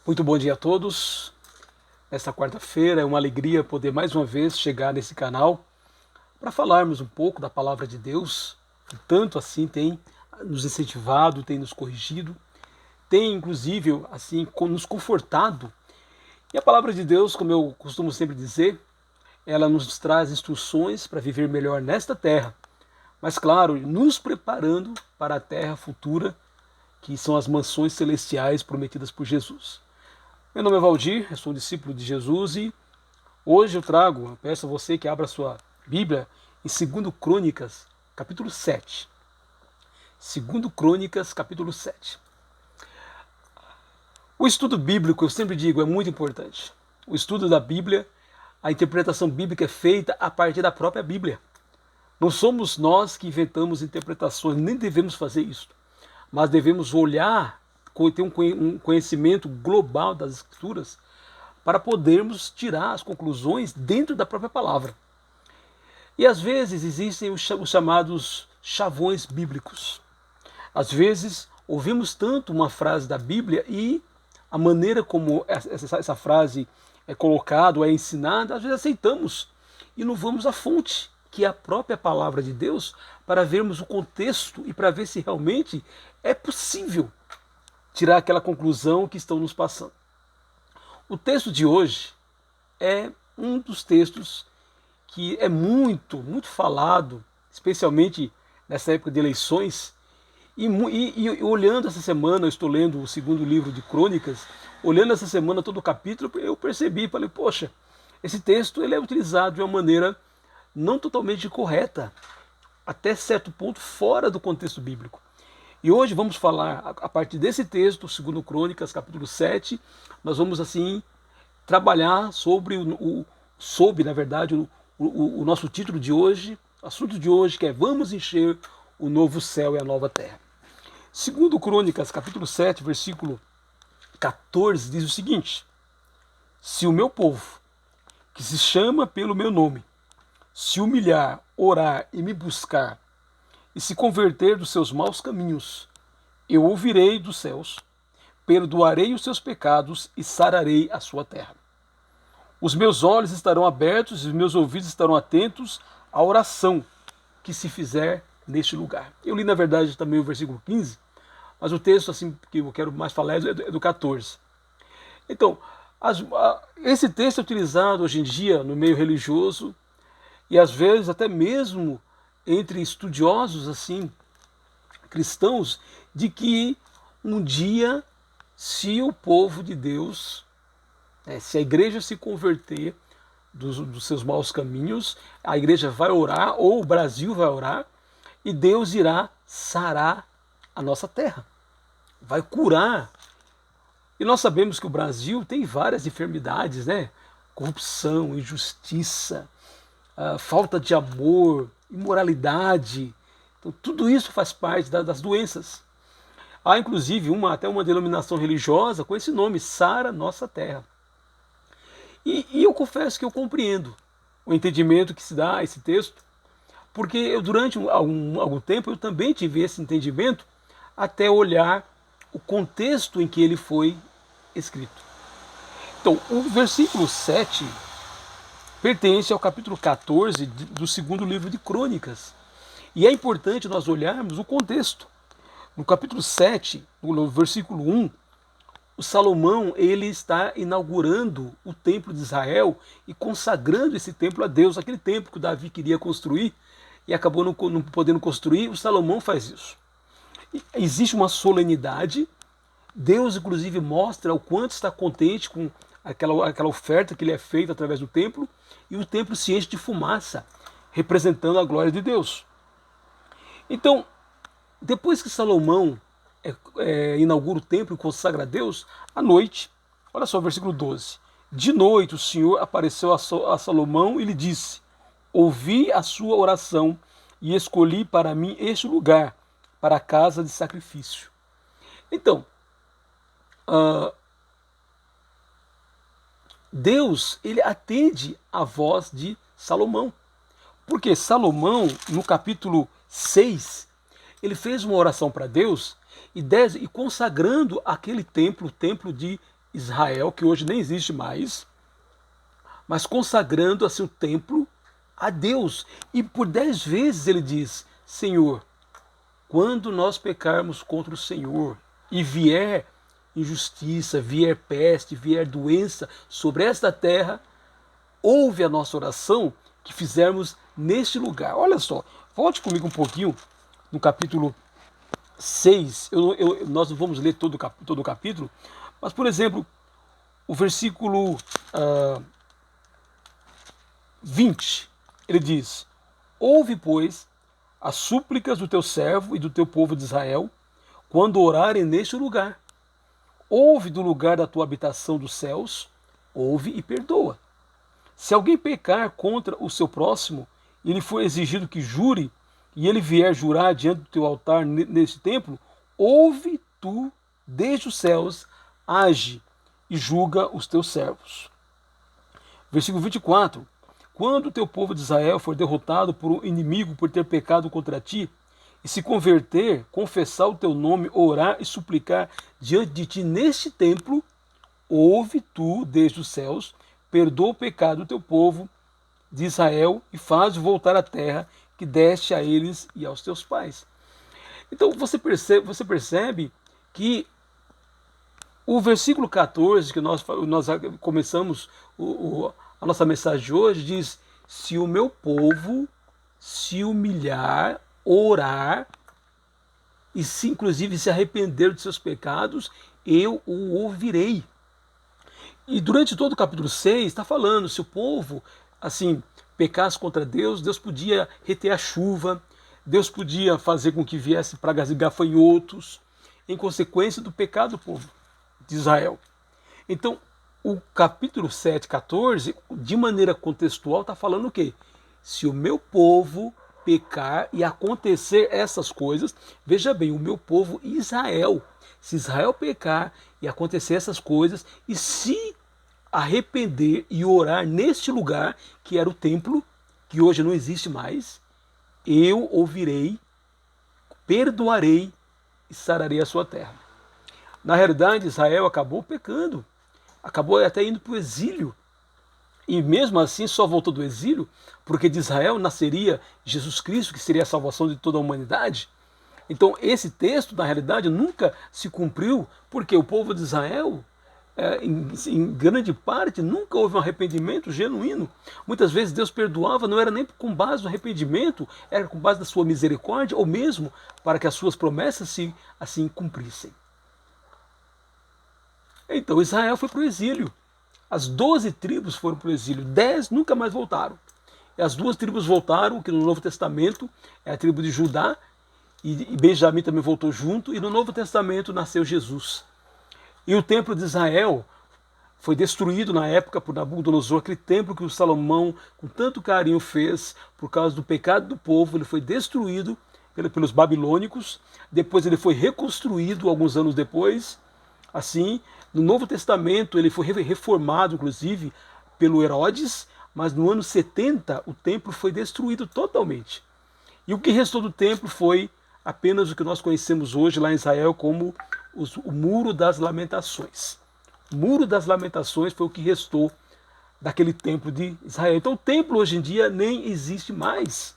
Muito bom dia a todos. Nesta quarta-feira é uma alegria poder mais uma vez chegar nesse canal para falarmos um pouco da palavra de Deus, que tanto assim tem nos incentivado, tem nos corrigido, tem inclusive assim nos confortado. E a palavra de Deus, como eu costumo sempre dizer, ela nos traz instruções para viver melhor nesta terra, mas claro, nos preparando para a terra futura, que são as mansões celestiais prometidas por Jesus. Meu nome é Valdir, eu sou um discípulo de Jesus e hoje eu peço a você que abra a sua Bíblia em 2 Crônicas, capítulo 7. 2 Crônicas, capítulo 7. O estudo bíblico, eu sempre digo, é muito importante. O estudo da Bíblia, a interpretação bíblica é feita a partir da própria Bíblia. Não somos nós que inventamos interpretações, nem devemos fazer isso, mas devemos olhar, ter um conhecimento global das Escrituras para podermos tirar as conclusões dentro da própria palavra. E às vezes existem os chamados chavões bíblicos. Às vezes ouvimos tanto uma frase da Bíblia e a maneira como essa frase é colocada ou é ensinada, às vezes aceitamos e não vamos à fonte, que é a própria palavra de Deus, para vermos o contexto e para ver se realmente é possível tirar aquela conclusão que estão nos passando. O texto de hoje é um dos textos que é muito falado, especialmente nessa época de eleições. E olhando essa semana, eu estou lendo o segundo livro de Crônicas, olhando essa semana todo o capítulo, eu percebi, falei, poxa, esse texto ele é utilizado de uma maneira não totalmente correta, até certo ponto fora do contexto bíblico. E hoje vamos falar, a partir desse texto, 2 Crônicas, capítulo 7, nós vamos assim trabalhar sobre, na verdade, o nosso título de hoje, assunto de hoje, que é Vamos encher o novo céu e a nova terra. 2 Crônicas, capítulo 7, versículo 14, diz o seguinte: Se o meu povo, que se chama pelo meu nome, se humilhar, orar e me buscar, e se converter dos seus maus caminhos, eu ouvirei dos céus, perdoarei os seus pecados e sararei a sua terra. Os meus olhos estarão abertos e os meus ouvidos estarão atentos à oração que se fizer neste lugar. Eu li, na verdade, também o versículo 15, mas o texto assim que eu quero mais falar é do 14. Então, esse texto é utilizado hoje em dia no meio religioso e às vezes até mesmo entre estudiosos assim cristãos, de que um dia, se o povo de Deus, se a igreja se converter dos seus maus caminhos, a igreja vai orar, ou o Brasil vai orar, e Deus irá sarar a nossa terra, vai curar. E nós sabemos que o Brasil tem várias enfermidades, né? Corrupção, injustiça, falta de amor, imoralidade. Então, tudo isso faz parte das doenças. Há inclusive até uma denominação religiosa com esse nome, Sara Nossa Terra. E eu confesso que eu compreendo o entendimento que se dá a esse texto, porque durante algum tempo eu também tive esse entendimento até olhar o contexto em que ele foi escrito. Então, o versículo 7 pertence ao capítulo 14 do segundo livro de Crônicas. E é importante nós olharmos o contexto. No capítulo 7, no versículo 1, o Salomão ele está inaugurando o templo de Israel e consagrando esse templo a Deus, aquele templo que o Davi queria construir e acabou não podendo construir. O Salomão faz isso. E existe uma solenidade. Deus, inclusive, mostra o quanto está contente com aquela oferta que lhe é feita através do templo, e o templo se enche de fumaça, representando a glória de Deus. Então, depois que Salomão inaugura o templo e consagra a Deus, à noite, olha só o versículo 12. De noite o Senhor apareceu a Salomão e lhe disse: Ouvi a sua oração e escolhi para mim este lugar, para a casa de sacrifício. Então, Deus ele atende a voz de Salomão. Porque Salomão, no capítulo 6, ele fez uma oração para Deus e consagrando aquele templo, o templo de Israel, que hoje nem existe mais, mas consagrando assim o templo a Deus. E por 10 vezes ele diz: Senhor, quando nós pecarmos contra o Senhor e vier injustiça, vier peste, vier doença sobre esta terra, ouve a nossa oração que fizermos neste lugar. Olha só, volte comigo um pouquinho no capítulo 6. Nós não vamos ler todo o capítulo, mas, por exemplo, o versículo 20, ele diz: Ouve, pois, as súplicas do teu servo e do teu povo de Israel, quando orarem neste lugar. Ouve do lugar da tua habitação dos céus, ouve e perdoa. Se alguém pecar contra o seu próximo, e lhe for exigido que jure, e ele vier jurar diante do teu altar neste templo, ouve tu desde os céus, age e julga os teus servos. Versículo 24. Quando o teu povo de Israel for derrotado por um inimigo por ter pecado contra ti, e se converter, confessar o teu nome, orar e suplicar diante de ti neste templo, ouve tu desde os céus, perdoa o pecado do teu povo de Israel e faz voltar a terra que deste a eles e aos teus pais. Então você percebe que o versículo 14, que nós começamos a nossa mensagem de hoje, diz: se o meu povo se humilhar, orar e se inclusive se arrepender de seus pecados, eu o ouvirei. E durante todo o capítulo 6 está falando, se o povo assim pecasse contra Deus, Deus podia reter a chuva, Deus podia fazer com que viesse pragas e gafanhotos, em consequência do pecado do povo de Israel. Então, o capítulo 7, 14, de maneira contextual, está falando o quê? Se o meu povo pecar e acontecer essas coisas, veja bem, o meu povo Israel, se Israel pecar e acontecer essas coisas, e se arrepender e orar neste lugar, que era o templo, que hoje não existe mais, eu ouvirei, perdoarei e sararei a sua terra. Na realidade, Israel acabou pecando, acabou até indo para o exílio. E mesmo assim só voltou do exílio porque de Israel nasceria Jesus Cristo, que seria a salvação de toda a humanidade. Então esse texto, na realidade, nunca se cumpriu, porque o povo de Israel, em grande parte, nunca houve um arrependimento genuíno. Muitas vezes Deus perdoava, não era nem com base no arrependimento, era com base na sua misericórdia, ou mesmo para que as suas promessas se assim cumprissem. Então Israel foi para o exílio. As 12 tribos foram para o exílio, 10 nunca mais voltaram. E as 2 tribos voltaram, que no Novo Testamento é a tribo de Judá, e Benjamim também voltou junto, e no Novo Testamento nasceu Jesus. E o templo de Israel foi destruído na época por Nabucodonosor, aquele templo que o Salomão com tanto carinho fez, por causa do pecado do povo, ele foi destruído pelos babilônicos, depois ele foi reconstruído alguns anos depois, assim. No Novo Testamento ele foi reformado, inclusive, pelo Herodes, mas no ano 70 o templo foi destruído totalmente. E o que restou do templo foi apenas o que nós conhecemos hoje lá em Israel como o Muro das Lamentações. O Muro das Lamentações foi o que restou daquele templo de Israel. Então o templo hoje em dia nem existe mais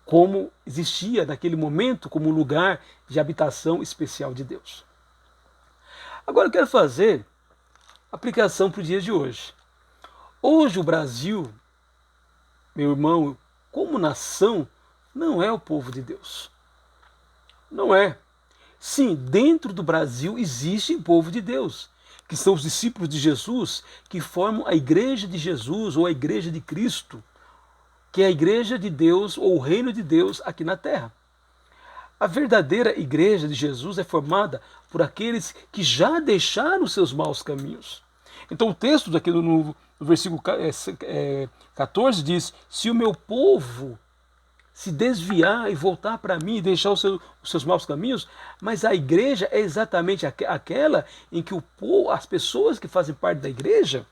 como existia naquele momento, como um lugar de habitação especial de Deus. Agora eu quero fazer aplicação para o dia de hoje. Hoje o Brasil, meu irmão, como nação, não é o povo de Deus. Não é. Sim, dentro do Brasil existe o povo de Deus, que são os discípulos de Jesus, que formam a igreja de Jesus ou a igreja de Cristo, que é a igreja de Deus ou o reino de Deus aqui na terra. A verdadeira igreja de Jesus é formada por aqueles que já deixaram os seus maus caminhos. Então o texto daqui no versículo 14 diz: se o meu povo se desviar e voltar para mim e deixar os seus maus caminhos, mas a igreja é exatamente aquela em que as pessoas que fazem parte da igreja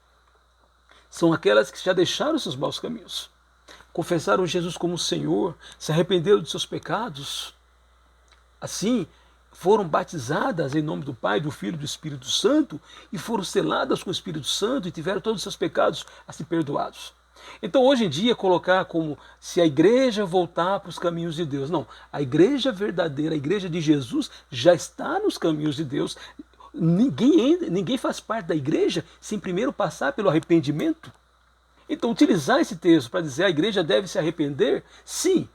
são aquelas que já deixaram os seus maus caminhos, confessaram Jesus como Senhor, se arrependeram de seus pecados. Assim, foram batizadas em nome do Pai, do Filho e do Espírito Santo e foram seladas com o Espírito Santo e tiveram todos os seus pecados assim perdoados. Então, hoje em dia, colocar como se a igreja voltar para os caminhos de Deus. Não, a igreja verdadeira, a igreja de Jesus, já está nos caminhos de Deus. Ninguém faz parte da igreja sem primeiro passar pelo arrependimento. Então, utilizar esse texto para dizer a igreja deve se arrepender, sim.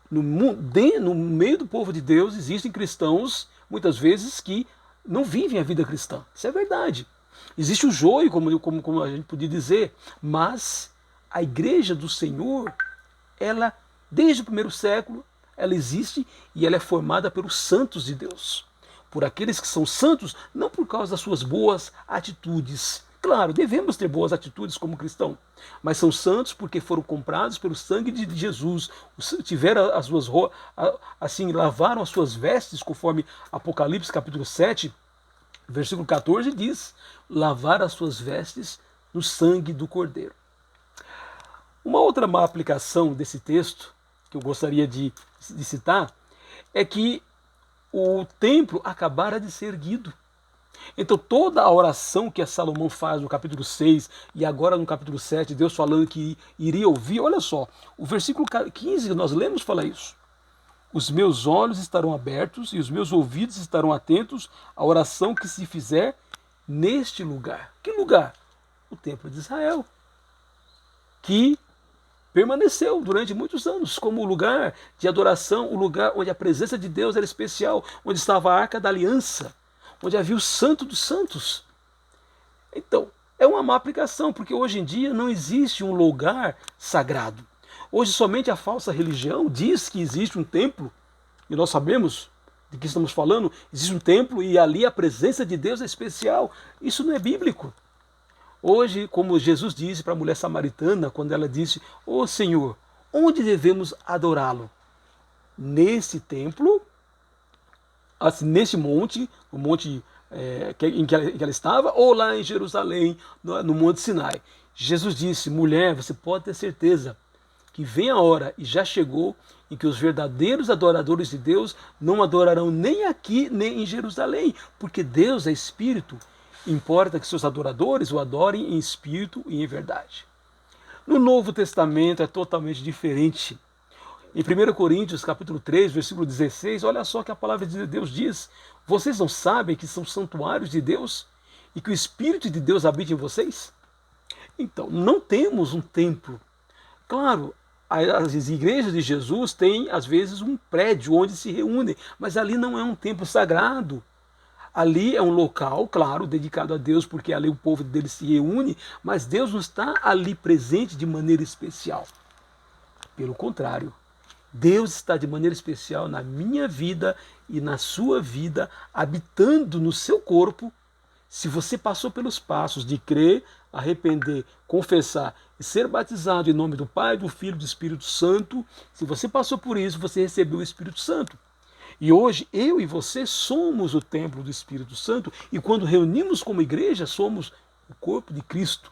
No meio do povo de Deus existem cristãos, muitas vezes, que não vivem a vida cristã. Isso é verdade. Existe o joio, como a gente podia dizer, mas a igreja do Senhor, ela, desde o primeiro século, ela existe e ela é formada pelos santos de Deus. Por aqueles que são santos, não por causa das suas boas atitudes. Claro, devemos ter boas atitudes como cristão, mas são santos porque foram comprados pelo sangue de Jesus, tiveram as suas assim, lavaram as suas vestes, conforme Apocalipse capítulo 7, versículo 14 diz, lavar as suas vestes no sangue do Cordeiro. Uma outra má aplicação desse texto, que eu gostaria de citar, é que o templo acabara de ser erguido. Então toda a oração que Salomão faz no capítulo 6 e agora no capítulo 7, Deus falando que iria ouvir, olha só, o versículo 15 que nós lemos fala isso. Os meus olhos estarão abertos e os meus ouvidos estarão atentos à oração que se fizer neste lugar. Que lugar? O templo de Israel, que permaneceu durante muitos anos como o lugar de adoração, o lugar onde a presença de Deus era especial, onde estava a Arca da Aliança, onde havia o Santo dos Santos. Então, é uma má aplicação, porque hoje em dia não existe um lugar sagrado. Hoje somente a falsa religião diz que existe um templo, e nós sabemos de que estamos falando, existe um templo e ali a presença de Deus é especial. Isso não é bíblico. Hoje, como Jesus disse para a mulher samaritana, quando ela disse, ô Senhor, onde devemos adorá-lo? Nesse templo, assim, nesse monte, o monte em que ela estava, ou lá em Jerusalém, no Monte Sinai. Jesus disse, mulher, você pode ter certeza que vem a hora, e já chegou, em que os verdadeiros adoradores de Deus não adorarão nem aqui, nem em Jerusalém, porque Deus é Espírito, importa que seus adoradores o adorem em espírito e em verdade. No Novo Testamento é totalmente diferente. Em 1 Coríntios, capítulo 3, versículo 16, olha só que a palavra de Deus diz, vocês não sabem que são santuários de Deus e que o Espírito de Deus habita em vocês? Então, não temos um templo. Claro, as igrejas de Jesus têm, às vezes, um prédio onde se reúnem, mas ali não é um templo sagrado. Ali é um local, claro, dedicado a Deus, porque ali o povo dele se reúne, mas Deus não está ali presente de maneira especial. Pelo contrário, Deus está de maneira especial na minha vida e na sua vida, habitando no seu corpo. Se você passou pelos passos de crer, arrepender, confessar e ser batizado em nome do Pai, do Filho e do Espírito Santo, se você passou por isso, você recebeu o Espírito Santo. E hoje eu e você somos o templo do Espírito Santo e quando reunimos como igreja, somos o corpo de Cristo.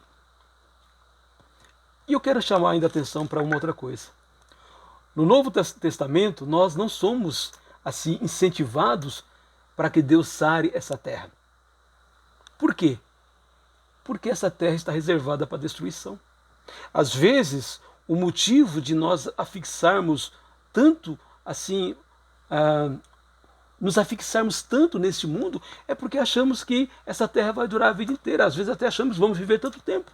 E eu quero chamar ainda a atenção para uma outra coisa. No Novo Testamento, nós não somos assim incentivados para que Deus sare essa terra. Por quê? Porque essa terra está reservada para destruição. Às vezes, o motivo de nós afixarmos tanto assim, nos afixarmos tanto neste mundo é porque achamos que essa terra vai durar a vida inteira. Às vezes até achamos que vamos viver tanto tempo.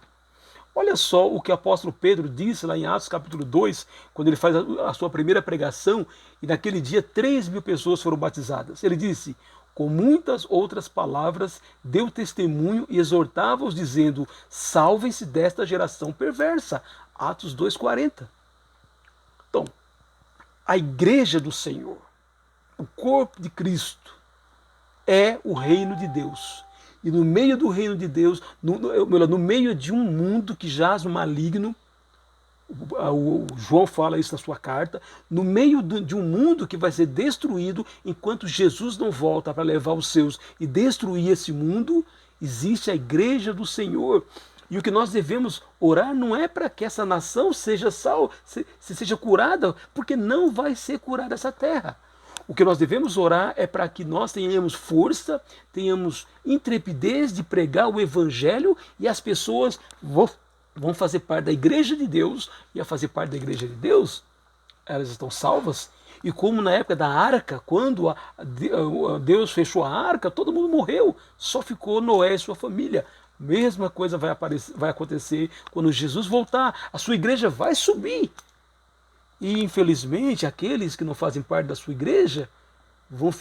Olha só o que o apóstolo Pedro disse lá em Atos capítulo 2, quando ele faz a sua primeira pregação, e naquele dia 3.000 pessoas foram batizadas. Ele disse, com muitas outras palavras, deu testemunho e exortava-os, dizendo, salvem-se desta geração perversa. Atos 2,40. Então, a igreja do Senhor, o corpo de Cristo, é o reino de Deus. E no meio do reino de Deus, no meio de um mundo que jaz no maligno, o João fala isso na sua carta, no meio de um mundo que vai ser destruído, enquanto Jesus não volta para levar os seus e destruir esse mundo, existe a igreja do Senhor. E o que nós devemos orar não é para que essa nação seja curada, porque não vai ser curada essa terra. O que nós devemos orar é para que nós tenhamos força, tenhamos intrepidez de pregar o Evangelho e as pessoas vão fazer parte da igreja de Deus, e a fazer parte da igreja de Deus, elas estão salvas. E como na época da arca, quando Deus fechou a arca, todo mundo morreu, só ficou Noé e sua família. Mesma coisa vai acontecer quando Jesus voltar, a sua igreja vai subir. E infelizmente aqueles que não fazem parte da sua igreja vão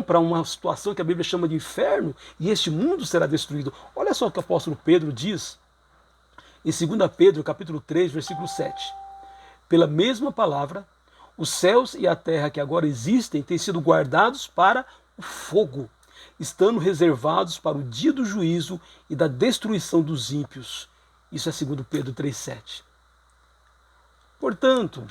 para uma situação que a Bíblia chama de inferno, e este mundo será destruído. Olha só o que o apóstolo Pedro diz em 2 Pedro, capítulo 3, versículo 7. Pela mesma palavra, os céus e a terra que agora existem têm sido guardados para o fogo, estando reservados para o dia do juízo e da destruição dos ímpios. Isso é 2 Pedro 3,7. Portanto,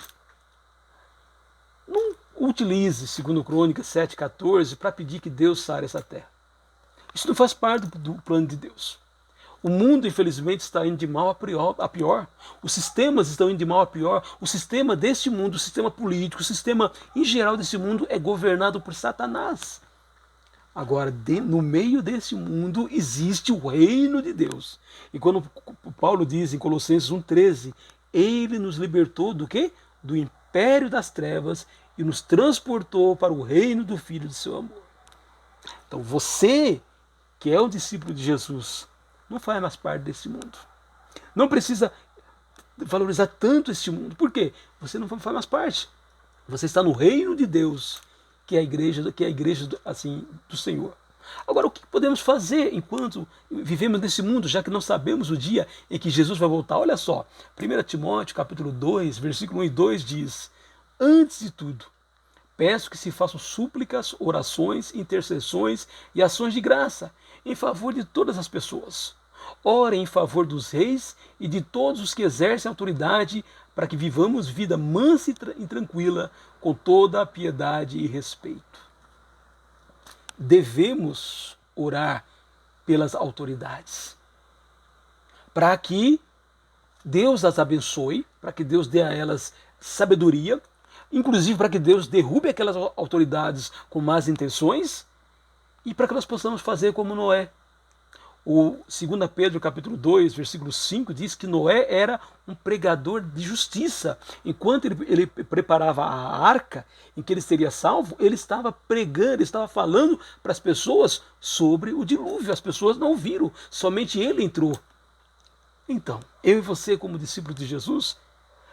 não utilize 2 Crônicas 7,14 para pedir que Deus sare essa terra. Isso não faz parte do plano de Deus. O mundo, infelizmente, está indo de mal a pior. Os sistemas estão indo de mal a pior. O sistema deste mundo, o sistema político, o sistema em geral desse mundo é governado por Satanás. Agora, no meio desse mundo existe o reino de Deus. E quando Paulo diz em Colossenses 1,13, ele nos libertou do quê? Do império das trevas e nos transportou para o reino do Filho de seu amor. Então você, que é um discípulo de Jesus, não faz mais parte desse mundo. Não precisa valorizar tanto este mundo. Por quê? Você não faz mais parte. Você está no reino de Deus, que é a igreja assim, do Senhor. Agora, o que podemos fazer enquanto vivemos nesse mundo, já que não sabemos o dia em que Jesus vai voltar? Olha só, 1 Timóteo capítulo 2, versículo 1 e 2 diz: antes de tudo, peço que se façam súplicas, orações, intercessões e ações de graça em favor de todas as pessoas. Orem em favor dos reis e de todos os que exercem autoridade, para que vivamos vida mansa e tranquila, com toda a piedade e respeito. Devemos orar pelas autoridades, para que Deus as abençoe, para que Deus dê a elas sabedoria, inclusive para que Deus derrube aquelas autoridades com más intenções, e para que nós possamos fazer como Noé. O 2 Pedro capítulo 2, versículo 5 diz que Noé era um pregador de justiça. Enquanto ele preparava a arca em que ele seria salvo, ele estava pregando, ele estava falando para as pessoas sobre o dilúvio. As pessoas não viram, somente ele entrou. Então, eu e você, como discípulos de Jesus,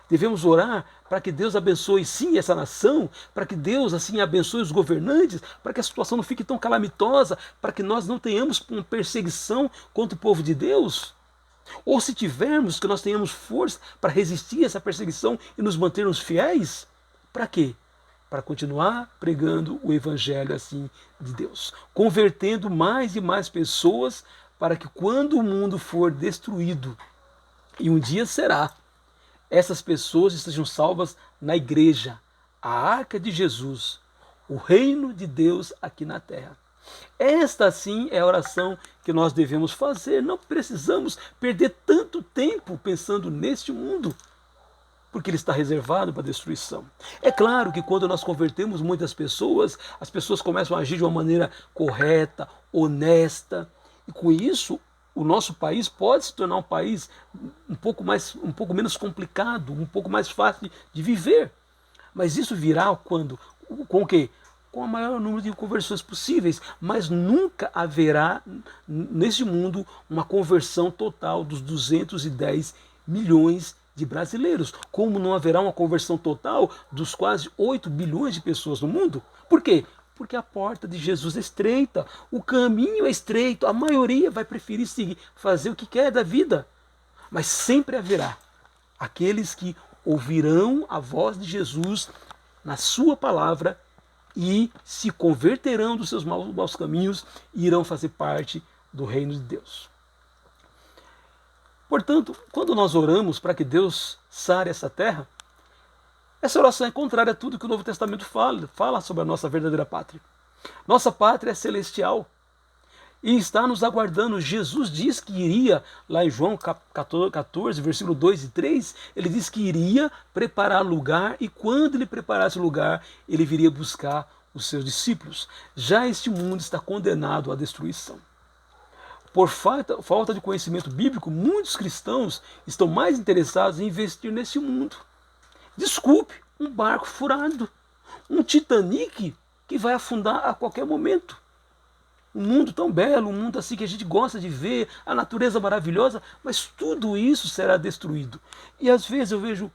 devemos orar para que Deus abençoe sim essa nação, para que Deus assim abençoe os governantes, para que a situação não fique tão calamitosa, para que nós não tenhamos uma perseguição contra o povo de Deus. Ou se tivermos, que nós tenhamos força para resistir a essa perseguição e nos mantermos fiéis. Para quê? Para continuar pregando o evangelho assim de Deus, convertendo mais e mais pessoas, para que quando o mundo for destruído, e um dia será, essas pessoas estejam salvas na igreja, a arca de Jesus, o reino de Deus aqui na terra. Esta sim é a oração que nós devemos fazer. Não precisamos perder tanto tempo pensando neste mundo, porque ele está reservado para a destruição. É claro que quando nós convertemos muitas pessoas, as pessoas começam a agir de uma maneira correta, honesta, e com isso o nosso país pode se tornar um país um pouco menos complicado, um pouco mais fácil de viver. Mas isso virá quando? Com o quê? Com o maior número de conversões possíveis. Mas nunca haverá neste mundo uma conversão total dos 210 milhões de brasileiros. Como não haverá uma conversão total dos quase 8 bilhões de pessoas no mundo? Por quê? Porque a porta de Jesus é estreita, o caminho é estreito, a maioria vai preferir seguir, fazer o que quer da vida. Mas sempre haverá aqueles que ouvirão a voz de Jesus na sua palavra e se converterão dos seus maus caminhos e irão fazer parte do reino de Deus. Portanto, quando nós oramos para que Deus sare essa terra, essa oração é contrária a tudo que o Novo Testamento fala sobre a nossa verdadeira pátria. Nossa pátria é celestial. e está nos aguardando. Jesus diz que iria, lá em João 14, versículo 2 e 3, ele diz que iria preparar lugar, e quando ele preparasse o lugar, ele viria buscar os seus discípulos. Já este mundo está condenado à destruição. Por falta de conhecimento bíblico, muitos cristãos estão mais interessados em investir nesse mundo. Desculpe, um barco furado, um Titanic que vai afundar a qualquer momento. Um mundo tão belo, um mundo assim que a gente gosta de ver, a natureza maravilhosa, mas tudo isso será destruído. E às vezes eu vejo,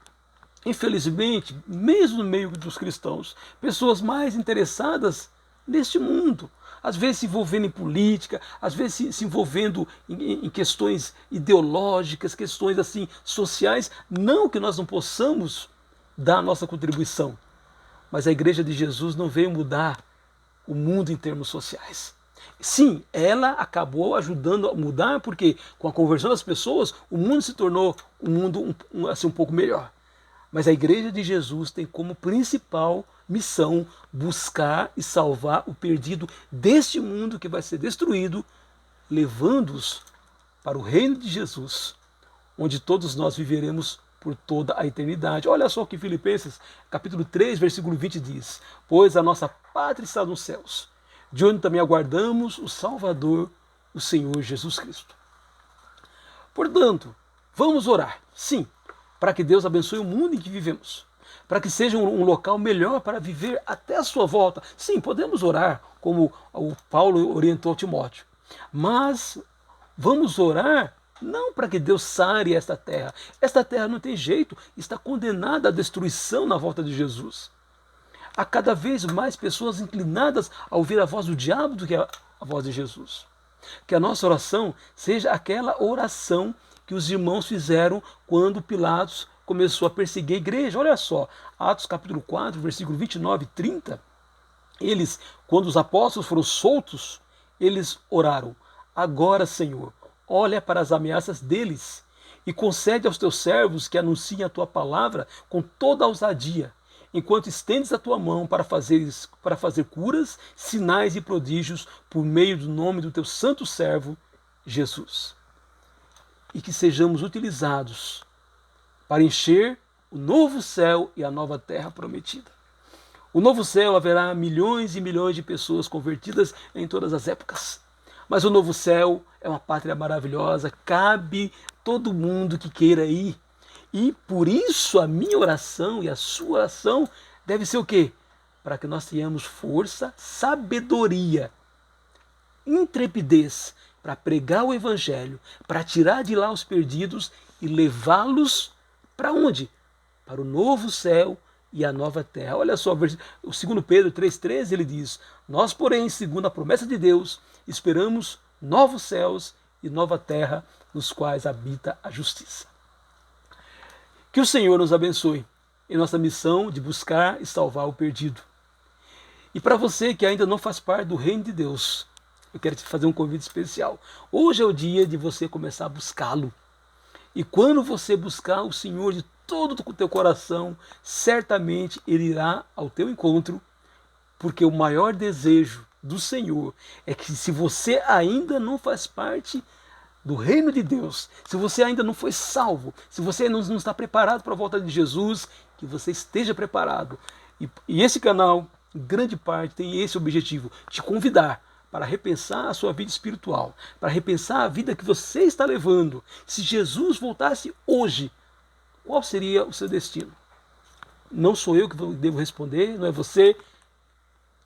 infelizmente, mesmo no meio dos cristãos, pessoas mais interessadas neste mundo, às vezes se envolvendo em política, às vezes se envolvendo em questões ideológicas, questões assim sociais. Não que nós não possamos dar a nossa contribuição, mas a Igreja de Jesus não veio mudar o mundo em termos sociais. Sim, ela acabou ajudando a mudar, porque com a conversão das pessoas, o mundo se tornou um mundo assim, um pouco melhor. Mas a Igreja de Jesus tem como principal missão buscar e salvar o perdido deste mundo que vai ser destruído, levando-os para o reino de Jesus, onde todos nós viveremos por toda a eternidade. Olha só o que Filipenses, capítulo 3, versículo 20 diz: pois a nossa pátria está nos céus, de onde também aguardamos o Salvador, o Senhor Jesus Cristo. Portanto, vamos orar, sim, para que Deus abençoe o mundo em que vivemos, para que seja um local melhor para viver até a sua volta. Sim, podemos orar, como o Paulo orientou Timóteo, mas vamos orar não para que Deus sare esta terra. Esta terra não tem jeito, está condenada à destruição na volta de Jesus. Há cada vez mais pessoas inclinadas a ouvir a voz do diabo do que a voz de Jesus. Que a nossa oração seja aquela oração que os irmãos fizeram quando Pilatos começou a perseguir a igreja. Olha só, Atos capítulo 4, versículo 29 e 30. Eles, quando os apóstolos foram soltos, eles oraram: agora, Senhor, olha para as ameaças deles e concede aos teus servos que anunciem a tua palavra com toda a ousadia, enquanto estendes a tua mão para fazer curas, sinais e prodígios por meio do nome do teu santo servo, Jesus. E que sejamos utilizados para encher o novo céu e a nova terra prometida. O novo céu haverá milhões e milhões de pessoas convertidas em todas as épocas. Mas o novo céu é uma pátria maravilhosa, cabe todo mundo que queira ir. E por isso a minha oração e a sua oração deve ser o quê? Para que nós tenhamos força, sabedoria, intrepidez para pregar o Evangelho, para tirar de lá os perdidos e levá-los para onde? Para o novo céu e a nova terra. Olha só, o 2 Pedro 3,13 ele diz: nós, porém, segundo a promessa de Deus, esperamos novos céus e nova terra, nos quais habita a justiça. Que o Senhor nos abençoe em nossa missão de buscar e salvar o perdido. E para você que ainda não faz parte do reino de Deus, eu quero te fazer um convite especial. Hoje é o dia de você começar a buscá-lo. E quando você buscar o Senhor de todo o teu coração, certamente Ele irá ao teu encontro, porque o maior desejo do Senhor é que, se você ainda não faz parte do reino de Deus, se você ainda não foi salvo, se você não está preparado para a volta de Jesus, que você esteja preparado. E esse canal, em grande parte, tem esse objetivo: te convidar para repensar a sua vida espiritual, para repensar a vida que você está levando. Se Jesus voltasse hoje, qual seria o seu destino? Não sou eu que devo responder, não é você,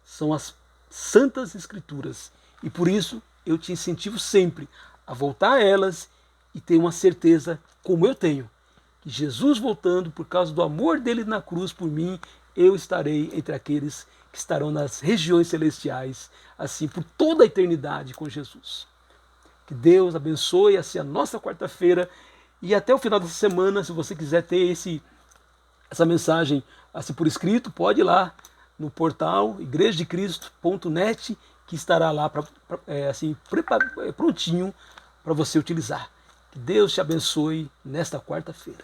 são as Santas Escrituras. E por isso eu te incentivo sempre a voltar a elas e ter uma certeza, como eu tenho, que Jesus voltando, por causa do amor dele na cruz por mim, eu estarei entre aqueles que estarão nas regiões celestiais, assim, por toda a eternidade com Jesus. Que Deus abençoe assim a nossa quarta-feira, e até o final dessa semana, se você quiser ter essa mensagem assim por escrito, pode ir lá no portal igrejadecristo.net, que estará lá prontinho para você utilizar. Que Deus te abençoe nesta quarta-feira.